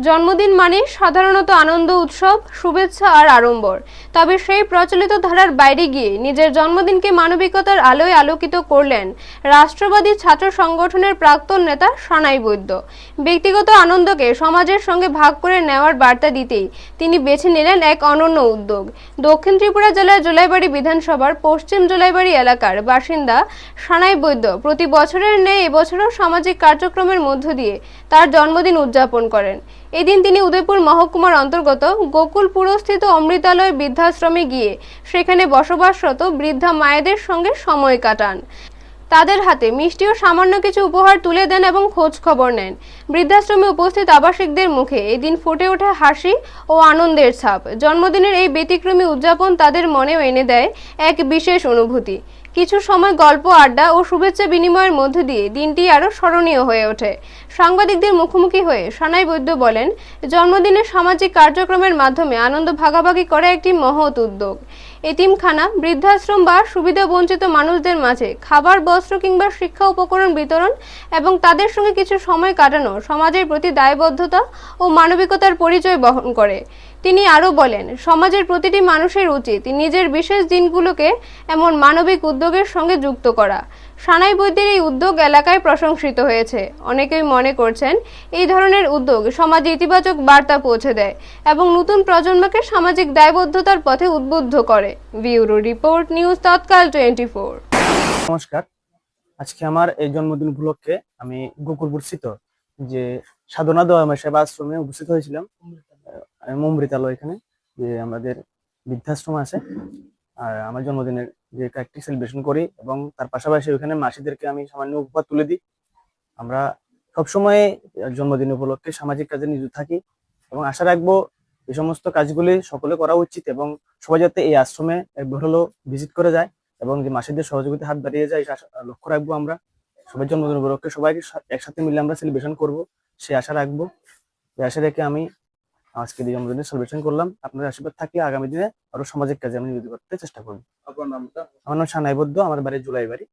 জন্মদিন মানে সাধারণত আনন্দ উৎসব, শুভেচ্ছা আর আড়ম্বর। তবে সেই প্রচলিত ধারার বাইরে গিয়ে নিজের জন্মদিনকে মানবিকতার আলোয় আলোকিত করলেন রাষ্ট্রবাদী ছাত্র সংগঠনের প্রাক্তন নেতা সানাই বৈদ্য। ব্যক্তিগত আনন্দকে সমাজের সঙ্গে ভাগ করে নেওয়ার বার্তা দিতেই তিনি বেছে নিলেন এক অনন্য উদ্যোগ। দক্ষিণ ত্রিপুরা জেলার জোলাইবাড়ি বিধানসভার পশ্চিম জোলাইবাড়ি এলাকার বাসিন্দা সানাই বৈদ্য প্রতি বছরের ন্যায় এবছরও সামাজিক কার্যক্রমের মধ্য দিয়ে তার জন্মদিন উদযাপন করেন। এদিন তিনি উদয়পুর মহকুমার অন্তর্গত গোকুলপুরস্থিত অমৃতালয় বৃদ্ধাশ্রমে গিয়ে সেখানে বসবাসরত বৃদ্ধা মায়েদের সঙ্গে সময় কাটান। তাদের হাতে মিষ্টি ও সামান্য কিছু উপহার তুলে দেন এবং খোঁজ খবর নেন। বৃদ্ধাশ্রমে উপস্থিত আবাসিকদের মুখে এদিন ফুটে ওঠে হাসি ও আনন্দের ছাপ। জন্মদিনের এই ব্যতিক্রমী উদযাপন তাদের মনেও এনে দেয় এক বিশেষ অনুভূতি। কিছু সময় গল্প, আড্ডা ও শুভেচ্ছা বিনিময়ের মধ্য দিয়ে দিনটি আরও স্মরণীয় হয়ে ওঠে। সাংবাদিকদের মুখোমুখি হয়ে সানাই বৈদ্য বলেন, জন্মদিনের সামাজিক কার্যক্রমের মাধ্যমে আনন্দ ভাগাভাগি করা একটি মহৎ উদ্যোগ। এতিমখানা, বৃদ্ধাশ্রম বা সুবিধাবঞ্চিত মানুষদের মাঝে খাবার, বস্ত্র কিংবা শিক্ষা উপকরণ বিতরণ এবং তাদের সঙ্গে কিছু সময় কাটানো সমাজের প্রতি দায়বদ্ধতা ও মানবিকতার পরিচয় বহন করে। তিনি আরও বলেন, সমাজের প্রতিটি মানুষের উচিত নিজের বিশেষ দিনগুলোকে এমন মানবিক উদ্যোগের সঙ্গে যুক্ত করা। সানাই বৈদ্যের এই উদ্যোগ এলাকায় প্রশংসিত হয়েছে। অনেকেই মনে করছেন এই ধরনের উদ্যোগ সমাজে ইতিবাচক বার্তা পৌঁছে দেয় এবং নতুন প্রজন্মকে সামাজিক দায়বদ্ধতার পথে উদ্বুদ্ধ করে। ব্যুরো রিপোর্ট, নিউজ তৎকাল 24। নমস্কার। আজকে আমার এই জন্মদিন উপলক্ষে আমি গোকুলপুর স্থিত যে সাধনা দয়াময় সেবা আশ্রমে উপস্থিত হয়েছিলাম। অমৃতালয়, এখানে যে আমাদের বৃদ্ধাশ্রম আছে, আর আমার জন্মদিনের যে কেকটি সেলিব্রেশন করি এবং তার পাশাপাশি ওখানে মাসিদেরকে আমি সামান্য উপহার তুলে দিই। আমরা সবসময় জন্মদিন উপলক্ষে সামাজিক কাজে নিয়োজিত থাকি এবং আশা রাখবো এই সমস্ত কাজগুলি সকলে করা উচিত এবং সবাই যাতে এই আশ্রমে একবার হলো ভিজিট করে যায় এবং যে মাসিদের সহযোগিতা হাত বাড়িয়ে যায় লক্ষ্য রাখবো। আমরা সবাই জন্মদিন উপলক্ষে সবাইকে একসাথে মিলে আমরা সেলিব্রেশন করব, সে আশা রাখবো। এই আশা রেখে আমি আজকে এই জন্মদিনে সেলিব্রেশন করলাম। আপনাদের আশীর্বাদ থাকলে আগামী দিনে আরো সামাজিক কাজে আমি নিয়োজিত করতে চেষ্টা করবো। আপনার নামটা? আমার নাম সানাই বৈদ্য, আমার বাড়ি জোলাইবাড়ি।